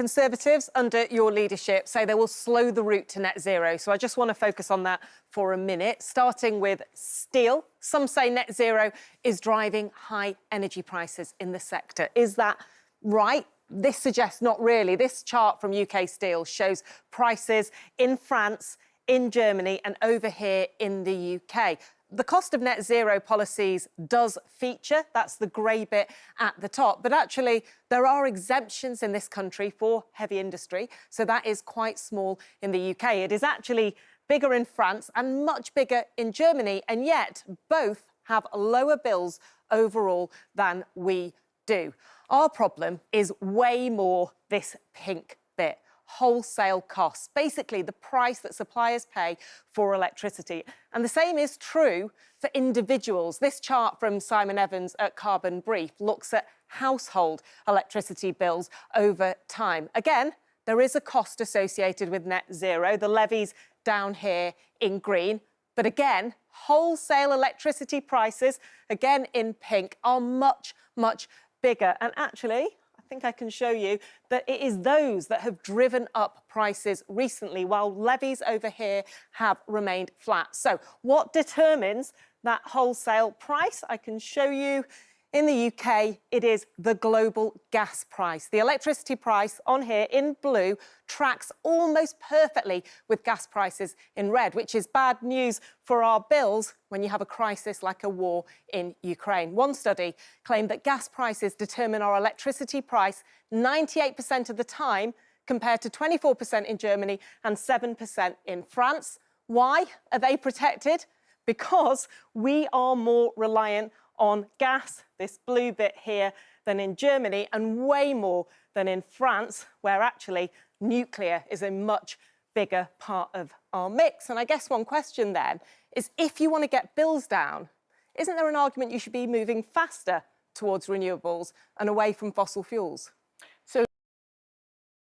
Conservatives, under your leadership, say they will slow the route to net zero. So I just want to focus on that for a minute, starting with steel. Some say net zero is driving high energy prices in the sector. Is that right? This suggests not really. This chart from UK Steel shows prices in France, in Germany, and over here in the UK. The cost of net zero policies does feature, that's the grey bit at the top, but actually there are exemptions in this country for heavy industry, so that is quite small in the UK. It is actually bigger in France and much bigger in Germany, and yet both have lower bills overall than we do. Our problem is way more this pink bit. Wholesale costs, basically the price that suppliers pay for electricity. And the same is true for individuals. This chart from Simon Evans at Carbon Brief looks at household electricity bills over time. Again, there is a cost associated with net zero, the levies down here in green. But again, wholesale electricity prices, again in pink, are much, much bigger. And actually, I think I can show you that it is those that have driven up prices recently, while levies over here have remained flat. So what determines that wholesale price? I can show you. In the UK, it is the global gas price. The electricity price on here in blue tracks almost perfectly with gas prices in red, which is bad news for our bills when you have a crisis like a war in Ukraine. One study claimed that gas prices determine our electricity price 98% of the time, compared to 24% in Germany and 7% in France. Why are they protected? Because we are more reliant on gas, this blue bit here, than in Germany, and way more than in France, where actually nuclear is a much bigger part of our mix. And I guess one question then is, if you want to get bills down, isn't there an argument you should be moving faster towards renewables and away from fossil fuels?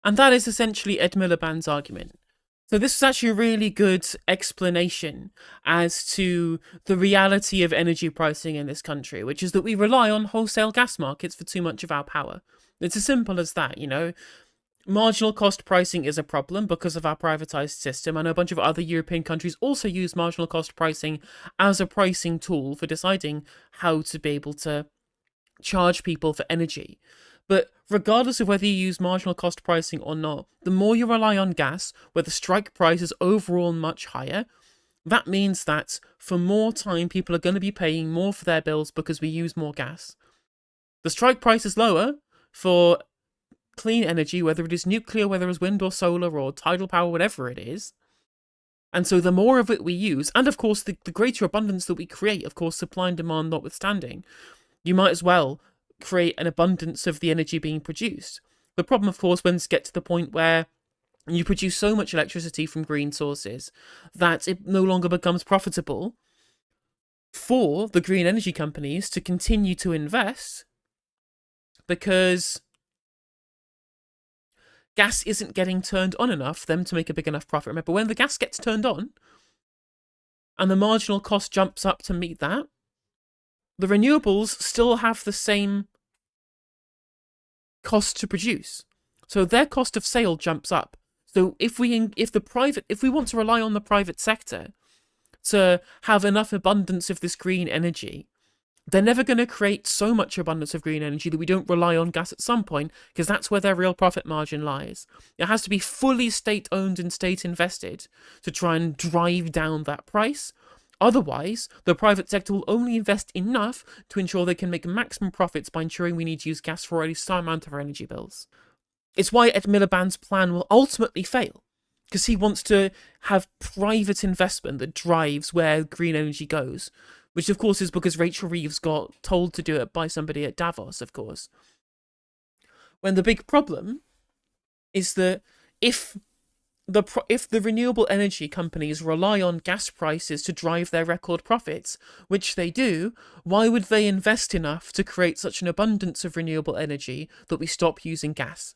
And that is essentially Ed Miliband's argument. So this is actually a really good explanation as to the reality of energy pricing in this country, which is that we rely on wholesale gas markets for too much of our power. It's as simple as that, you know. Marginal cost pricing is a problem because of our privatized system, and a bunch of other European countries also use marginal cost pricing as a pricing tool for deciding how to be able to charge people for energy. But regardless of whether you use marginal cost pricing or not, the more you rely on gas, where the strike price is overall much higher, that means that for more time, people are going to be paying more for their bills because we use more gas. The strike price is lower for clean energy, whether it is nuclear, whether it's wind or solar or tidal power, whatever it is. And so the more of it we use, and of course the greater abundance that we create, of course, supply and demand notwithstanding, you might as well create an abundance of the energy being produced. The problem, of course, when you get to the point where you produce so much electricity from green sources that it no longer becomes profitable for the green energy companies to continue to invest, because gas isn't getting turned on enough for them to make a big enough profit. Remember, when the gas gets turned on and the marginal cost jumps up to meet that, the renewables still have the same cost to produce. So their cost of sale jumps up. So if we want to rely on the private sector to have enough abundance of this green energy, they're never going to create so much abundance of green energy that we don't rely on gas at some point, because that's where their real profit margin lies. It has to be fully state-owned and state-invested to try and drive down that price. Otherwise, the private sector will only invest enough to ensure they can make maximum profits by ensuring we need to use gas for at least some amount of our energy bills. It's why Ed Miliband's plan will ultimately fail, because he wants to have private investment that drives where green energy goes, which of course is because Rachel Reeves got told to do it by somebody at Davos, of course. When the big problem is that if the renewable energy companies rely on gas prices to drive their record profits, which they do, why would they invest enough to create such an abundance of renewable energy that we stop using gas?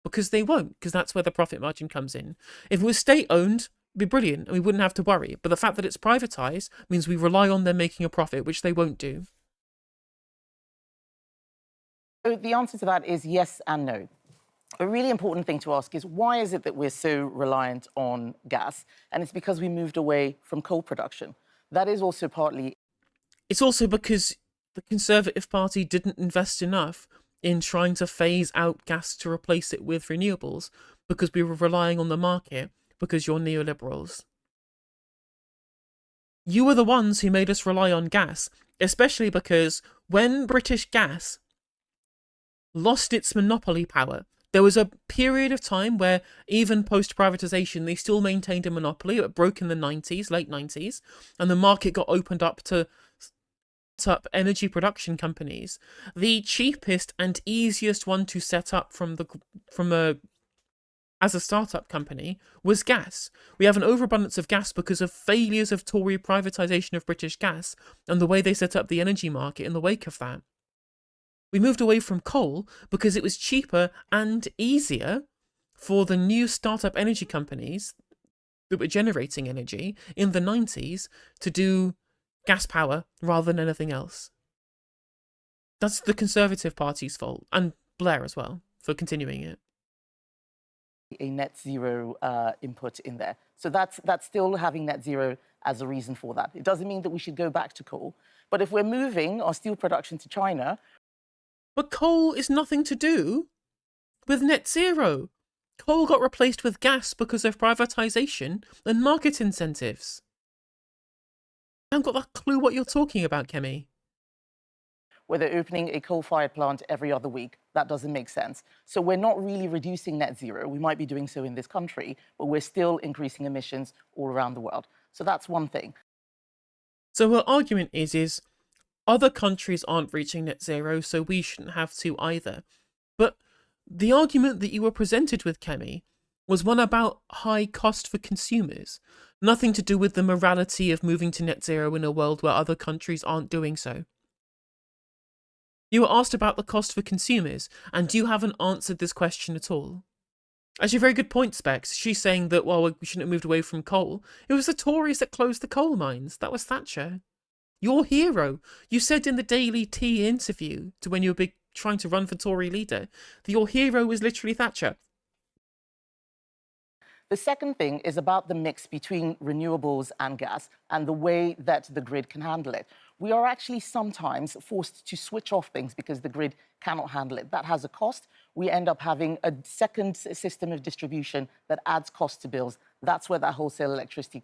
Because they won't, because that's where the profit margin comes in. If it was state-owned, it'd be brilliant, and we wouldn't have to worry. But the fact that it's privatized means we rely on them making a profit, which they won't do. So the answer to that is yes and no. A really important thing to ask is, why is it that we're so reliant on gas? And it's because we moved away from coal production. That is also partly... It's also because the Conservative Party didn't invest enough in trying to phase out gas to replace it with renewables, because we were relying on the market, because you're neoliberals. You were the ones who made us rely on gas, especially because when British Gas lost its monopoly power, there was a period of time where even post-privatisation, they still maintained a monopoly. It broke in the 90s, late 90s, and the market got opened up to set up energy production companies. The cheapest and easiest one to set up as a startup company was gas. We have an overabundance of gas because of failures of Tory privatisation of British Gas and the way they set up the energy market in the wake of that. We moved away from coal because it was cheaper and easier for the new startup energy companies that were generating energy in the 90s to do gas power rather than anything else. That's the Conservative Party's fault, and Blair as well, for continuing it. A net zero input in there. So that's still having net zero as a reason for that. It doesn't mean that we should go back to coal. But if we're moving our steel production to China... But coal is nothing to do with net zero. Coal got replaced with gas because of privatisation and market incentives. I haven't got a clue what you're talking about, Kemi. Where they're opening a coal-fired plant every other week. That doesn't make sense. So we're not really reducing net zero. We might be doing so in this country, but we're still increasing emissions all around the world. So that's one thing. So her argument is other countries aren't reaching net zero, so we shouldn't have to either. But the argument that you were presented with, Kemi, was one about high cost for consumers. Nothing to do with the morality of moving to net zero in a world where other countries aren't doing so. You were asked about the cost for consumers, and you haven't answered this question at all. Actually, very good point, Specs. She's saying that, well, we shouldn't have moved away from coal. It was the Tories that closed the coal mines. That was Thatcher. Your hero. You said in the Daily Tea interview, to when you were trying to run for Tory leader, that your hero was literally Thatcher. The second thing is about the mix between renewables and gas and the way that the grid can handle it. We are actually sometimes forced to switch off things because the grid cannot handle it. That has a cost. We end up having a second system of distribution that adds cost to bills. That's where that wholesale electricity...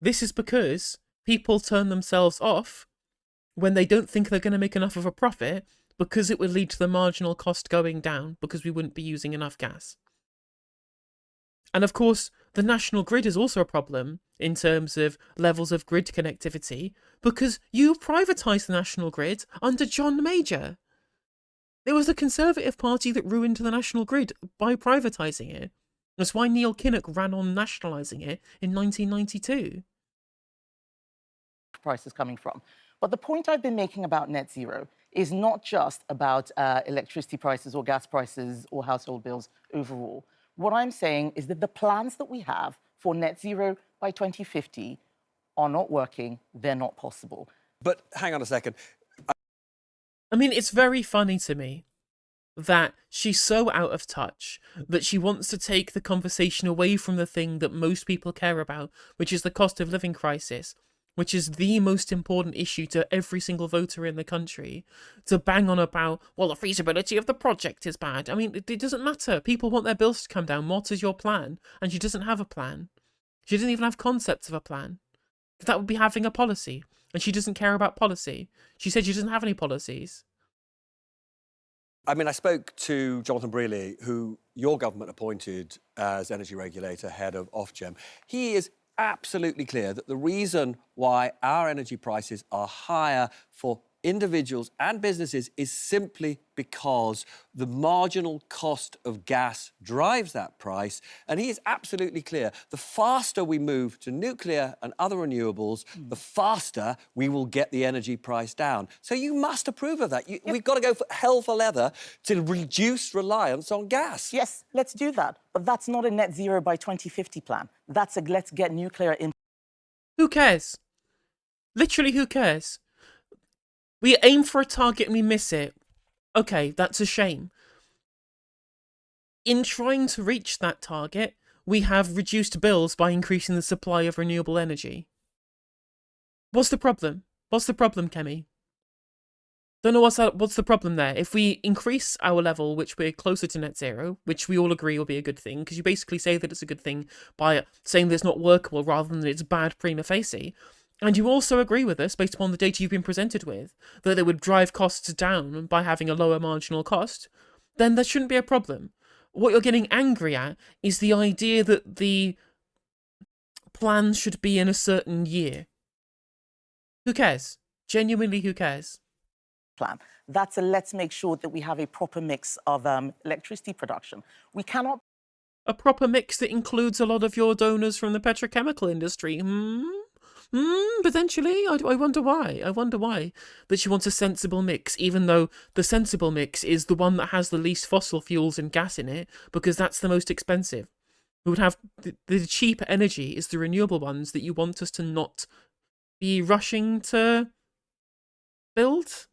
This is because people turn themselves off when they don't think they're going to make enough of a profit, because it would lead to the marginal cost going down because we wouldn't be using enough gas. And of course, the national grid is also a problem in terms of levels of grid connectivity, because you privatised the national grid under John Major. It was the Conservative Party that ruined the national grid by privatising it. That's why Neil Kinnock ran on nationalising it in 1992. Prices coming from. But the point I've been making about net zero is not just about electricity prices or gas prices or household bills overall. What I'm saying is that the plans that we have for net zero by 2050 are not working, they're not possible. But hang on a second. I mean, it's very funny to me that she's so out of touch that she wants to take the conversation away from the thing that most people care about, which is the cost of living crisis, which is the most important issue to every single voter in the country, to bang on about, well, the feasibility of the project is bad. I mean, it doesn't matter. People want their bills to come down. What is your plan? And she doesn't have a plan. She doesn't even have concepts of a plan. That would be having a policy. And she doesn't care about policy. She said she doesn't have any policies. I mean, I spoke to Jonathan Brearley, who your government appointed as energy regulator, head of Ofgem. He is absolutely clear that the reason why our energy prices are higher for individuals and businesses is simply because the marginal cost of gas drives that price. And he is absolutely clear. The faster we move to nuclear and other renewables, the faster we will get the energy price down. So you must approve of that. We've got to go for hell for leather to reduce reliance on gas. Yes, let's do that. But that's not a net zero by 2050 plan. That's a let's get nuclear in. Who cares? Literally, who cares? We aim for a target and we miss it. Okay, that's a shame. in trying to reach that target, we have reduced bills by increasing the supply of renewable energy. What's the problem? What's the problem, Kemi? Don't know what's the problem there. If we increase our level, which we're closer to net zero, which we all agree will be a good thing, because you basically say that it's a good thing by saying that it's not workable rather than that it's bad prima facie, and you also agree with us, based upon the data you've been presented with, that it would drive costs down by having a lower marginal cost, then there shouldn't be a problem. What you're getting angry at is the idea that the plan should be in a certain year. Who cares? Genuinely, who cares? Plan. That's a let's make sure that we have a proper mix of electricity production. We cannot... A proper mix that includes a lot of your donors from the petrochemical industry. Potentially. I wonder why. I wonder why that she wants a sensible mix, even though the sensible mix is the one that has the least fossil fuels and gas in it, because that's the most expensive. We would have the cheap energy is the renewable ones that you want us to not be rushing to build.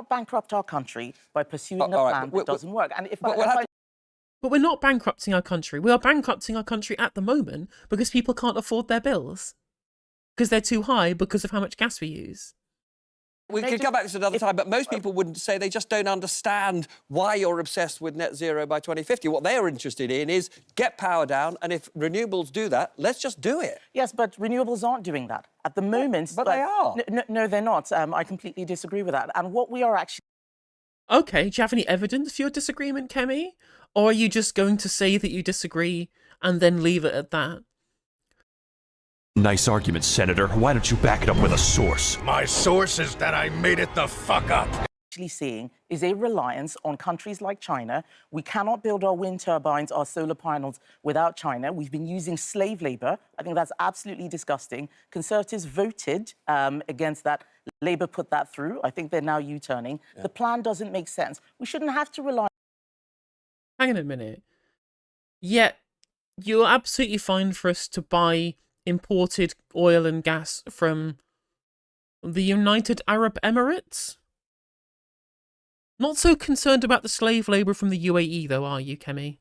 bankrupt our country by pursuing a plan that doesn't work. And But we're not bankrupting our country. We are bankrupting our country at the moment because people can't afford their bills. Because they're too high because of how much gas we use. We can come back to this another time, but most people wouldn't say they just don't understand why you're obsessed with net zero by 2050. What they're interested in is get power down, and if renewables do that, let's just do it. Yes, but renewables aren't doing that at the moment. But they are. No, they're not. I completely disagree with that. And what we are actually... Okay, do you have any evidence for your disagreement, Kemi? Or are you just going to say that you disagree and then leave it at that? Nice argument, Senator. Why don't you back it up with a source? My source is that I made it the fuck up. Actually seeing is a reliance on countries like China. We cannot build our wind turbines, our solar panels without China. We've been using slave labor. I think that's absolutely disgusting. Conservatives voted against that. Labour put that through. I think they're now U-turning. Yeah. The plan doesn't make sense. We shouldn't have to rely... Hang on a minute. Yet, you're absolutely fine for us to buy imported oil and gas from the United Arab Emirates? Not so concerned about the slave labour from the UAE, though, are you, Kemi?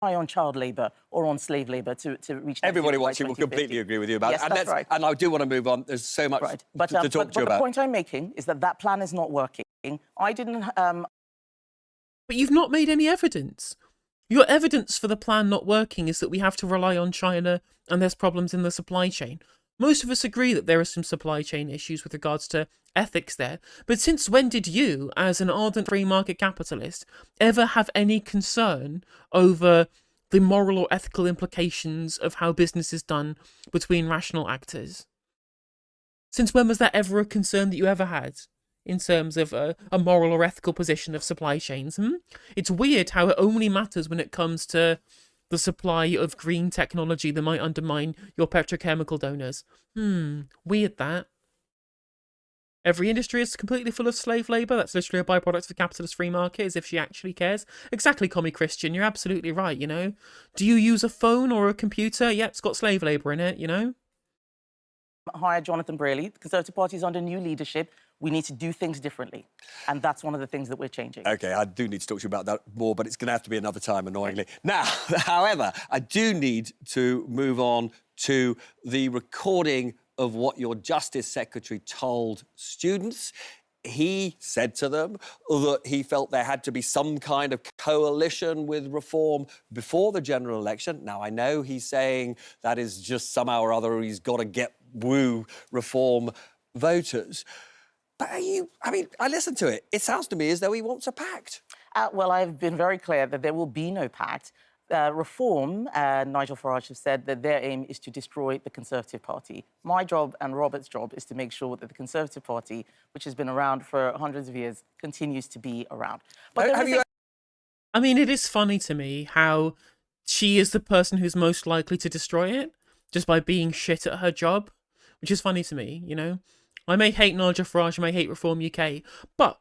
On child labour or on slave labour to reach... Everybody watching will completely agree with you about it. And that's right. And I do want to move on. There's so much to talk to you about. But the point I'm making is that that plan is not working. I didn't... But you've not made any evidence. Your evidence for the plan not working is that we have to rely on China and there's problems in the supply chain. Most of us agree that there are some supply chain issues with regards to ethics there. But since when did you, as an ardent free market capitalist, ever have any concern over the moral or ethical implications of how business is done between rational actors? Since when was that ever a concern that you ever had? In terms of a moral or ethical position of supply chains. It's weird how it only matters when it comes to the supply of green technology that might undermine your petrochemical donors. Weird that. Every industry is completely full of slave labour. That's literally a byproduct of the capitalist free market, as if she actually cares. Exactly, Commie Christian, you're absolutely right, you know. Do you use a phone or a computer? Yeah, it's got slave labour in it, you know. Hire Jonathan Braley. The Conservative Party is under new leadership. We need to do things differently. And that's one of the things that we're changing. OK, I do need to talk to you about that more, but it's going to have to be another time, annoyingly. Now, however, I do need to move on to the recording of what your Justice Secretary told students. He said to them that he felt there had to be some kind of coalition with Reform before the general election. Now, I know he's saying that is just somehow or other he's got to woo Reform voters. But I listened to it. It sounds to me as though he wants a pact. Well, I've been very clear that there will be no pact. Reform, Nigel Farage has said that their aim is to destroy the Conservative Party. My job and Robert's job is to make sure that the Conservative Party, which has been around for hundreds of years, continues to be around. But I mean, it is funny to me how she is the person who's most likely to destroy it just by being shit at her job, which is funny to me, you know? I may hate Nigel Farage, I may hate Reform UK, but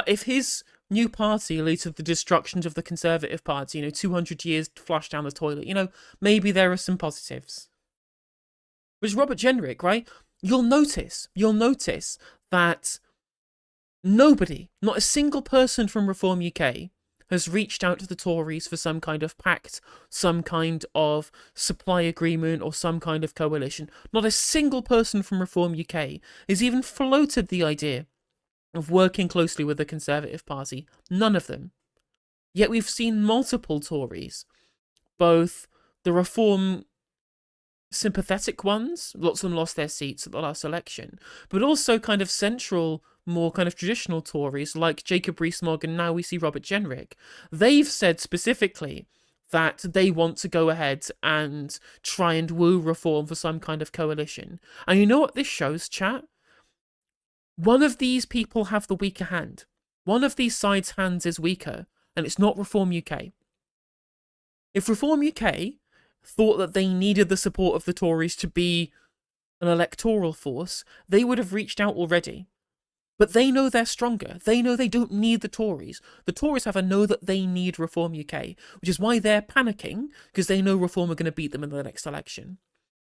if his new party leads to the destruction of the Conservative Party, you know, 200 years flushed down the toilet, you know, maybe there are some positives. Which Robert Jenrick, right? You'll notice that nobody, not a single person from Reform UK, has reached out to the Tories for some kind of pact, some kind of supply agreement, or some kind of coalition. Not a single person from Reform UK has even floated the idea of working closely with the Conservative Party. None of them. Yet we've seen multiple Tories, both the Reform sympathetic ones, lots of them lost their seats at the last election, but also kind of central, more kind of traditional Tories like Jacob Rees-Mogg, and now we see Robert Jenrick. They've said specifically that they want to go ahead and try and woo Reform for some kind of coalition. And you know what this shows, chat? One of these people have the weaker hand. One of these sides' hands is weaker, and it's not Reform UK. If Reform UK thought that they needed the support of the Tories to be an electoral force, they would have reached out already. But they know they're stronger. They know they don't need the Tories. The Tories, however, know that they need Reform UK, which is why they're panicking, because they know Reform are going to beat them in the next election.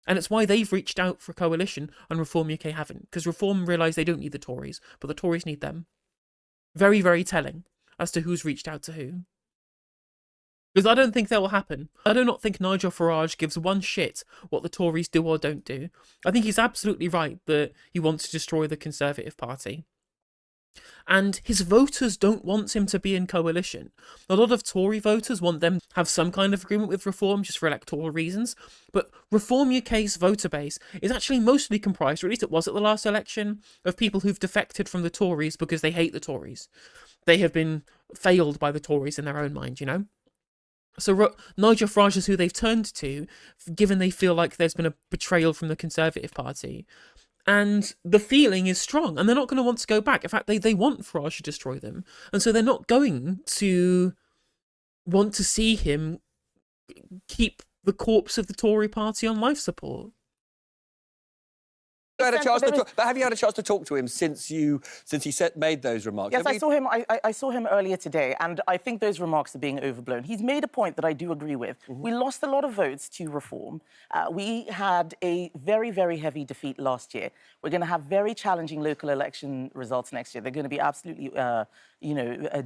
And it's why they've reached out for a coalition and Reform UK haven't, because Reform realise they don't need the Tories, but the Tories need them. Very, very telling as to who's reached out to who. Because I don't think that will happen. I do not think Nigel Farage gives one shit what the Tories do or don't do. I think he's absolutely right that he wants to destroy the Conservative Party. And his voters don't want him to be in coalition. A lot of Tory voters want them to have some kind of agreement with Reform just for electoral reasons. But Reform UK's voter base is actually mostly comprised, or at least it was at the last election, of people who've defected from the Tories because they hate the Tories. They have been failed by the Tories in their own mind, you know? So Nigel Farage is who they've turned to, given they feel like there's been a betrayal from the Conservative Party. And the feeling is strong, and they're not going to want to go back. In fact, they want Farage to destroy them. And so they're not going to want to see him keep the corpse of the Tory party on life support. But have you had a chance to talk to him since he made those remarks? Yes, I saw him. I saw him earlier today, and I think those remarks are being overblown. He's made a point that I do agree with. Mm-hmm. We lost a lot of votes to Reform. We had a very, very heavy defeat last year. We're going to have very challenging local election results next year. They're going to be absolutely,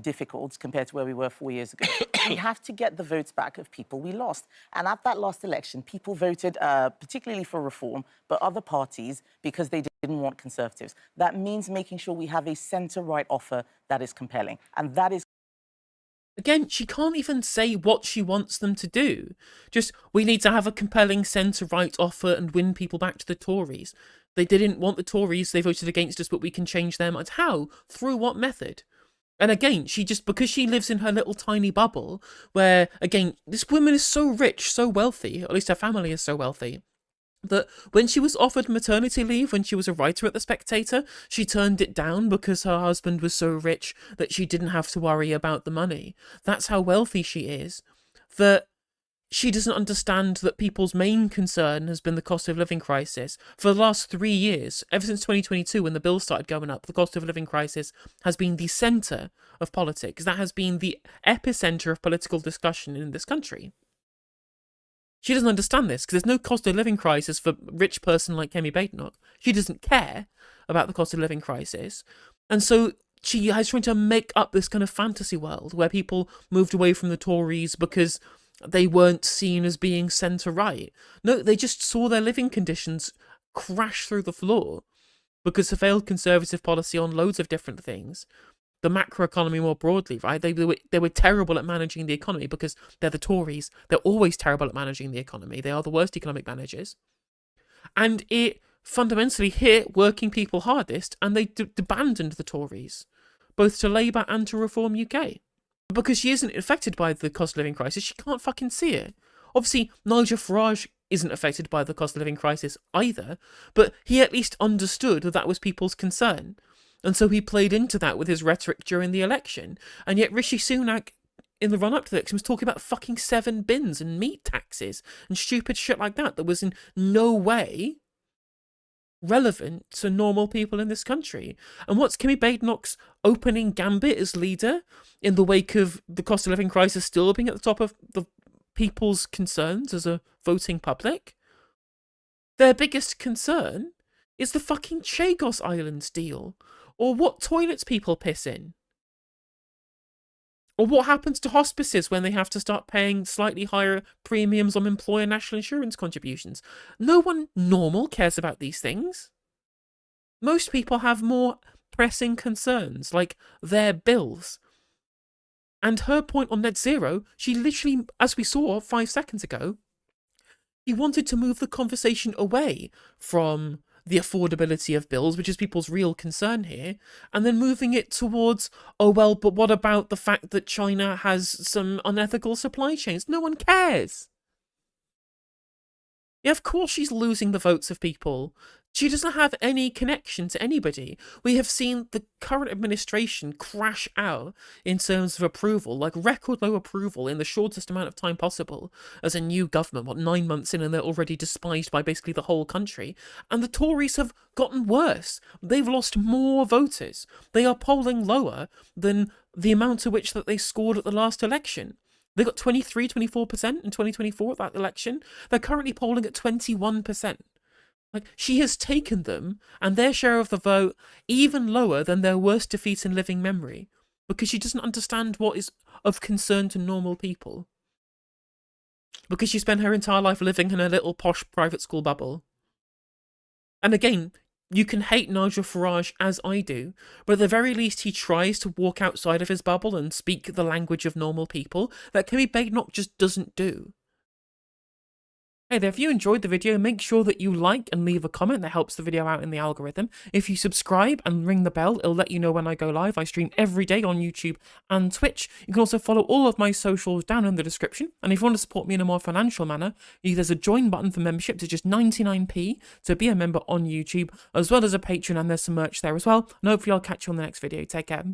difficult compared to where we were 4 years ago. We have to get the votes back of people we lost. And at that last election, people voted particularly for Reform, but other parties, because they didn't want Conservatives. That means making sure we have a centre-right offer that is compelling. And that is... Again, she can't even say what she wants them to do. Just, we need to have a compelling centre-right offer and win people back to the Tories. They didn't want the Tories, they voted against us, but we can change their minds. How? Through what method? And again, because she lives in her little tiny bubble, where, again, this woman is so rich, so wealthy, or at least her family is so wealthy, that when she was offered maternity leave when she was a writer at The Spectator, she turned it down because her husband was so rich that she didn't have to worry about the money. That's how wealthy she is. That she doesn't understand that people's main concern has been the cost of living crisis. For the last 3 years, ever since 2022 when the bills started going up, the cost of living crisis has been the centre of politics. That has been the epicentre of political discussion in this country. She doesn't understand this because there's no cost of living crisis for a rich person like Kemi Badenoch. She doesn't care about the cost of living crisis. And so she is trying to make up this kind of fantasy world where people moved away from the Tories because they weren't seen as being centre-right. No, they just saw their living conditions crash through the floor because of failed Conservative policy on loads of different things. The macroeconomy more broadly, right? They were terrible at managing the economy because they're the Tories. They're always terrible at managing the economy. They are the worst economic managers. And it fundamentally hit working people hardest, and they abandoned the Tories, both to Labour and to Reform UK. Because she isn't affected by the cost of living crisis, she can't fucking see it. Obviously, Nigel Farage isn't affected by the cost of living crisis either, but he at least understood that was people's concern. And so he played into that with his rhetoric during the election. And yet Rishi Sunak, in the run-up to the election, was talking about fucking 7 bins and meat taxes and stupid shit like that was in no way relevant to normal people in this country. And what's Kemi Badenoch's opening gambit as leader in the wake of the cost of living crisis still being at the top of the people's concerns as a voting public? Their biggest concern is the fucking Chagos Islands deal, or what toilets people piss in. Or what happens to hospices when they have to start paying slightly higher premiums on employer national insurance contributions? No one normal cares about these things. Most people have more pressing concerns, like their bills. And her point on net zero, she literally, as we saw 5 seconds ago, he wanted to move the conversation away from the affordability of bills, which is people's real concern here, and then moving it towards, oh, well, but what about the fact that China has some unethical supply chains? No one cares. Yeah, of course she's losing the votes of people. She doesn't have any connection to anybody. We have seen the current administration crash out in terms of approval, like record low approval in the shortest amount of time possible as a new government, 9 months in, and they're already despised by basically the whole country. And the Tories have gotten worse. They've lost more voters. They are polling lower than the amount to which that they scored at the last election. They got 23, 24% in 2024 at that election. They're currently polling at 21%. Like, she has taken them and their share of the vote even lower than their worst defeat in living memory, because she doesn't understand what is of concern to normal people. Because she spent her entire life living in a little posh private school bubble. And again, you can hate Nigel Farage as I do, but at the very least he tries to walk outside of his bubble and speak the language of normal people that Kemi Badenoch just doesn't do. Hey there, if you enjoyed the video, make sure that you like and leave a comment. That helps the video out in the algorithm. If you subscribe and ring the bell, it'll let you know when I go live. I stream every day on YouTube and Twitch. You can also follow all of my socials down in the description. And if you want to support me in a more financial manner, there's a join button for membership to just 99p to be a member on YouTube, as well as a Patreon, and there's some merch there as well. And hopefully I'll catch you on the next video. Take care.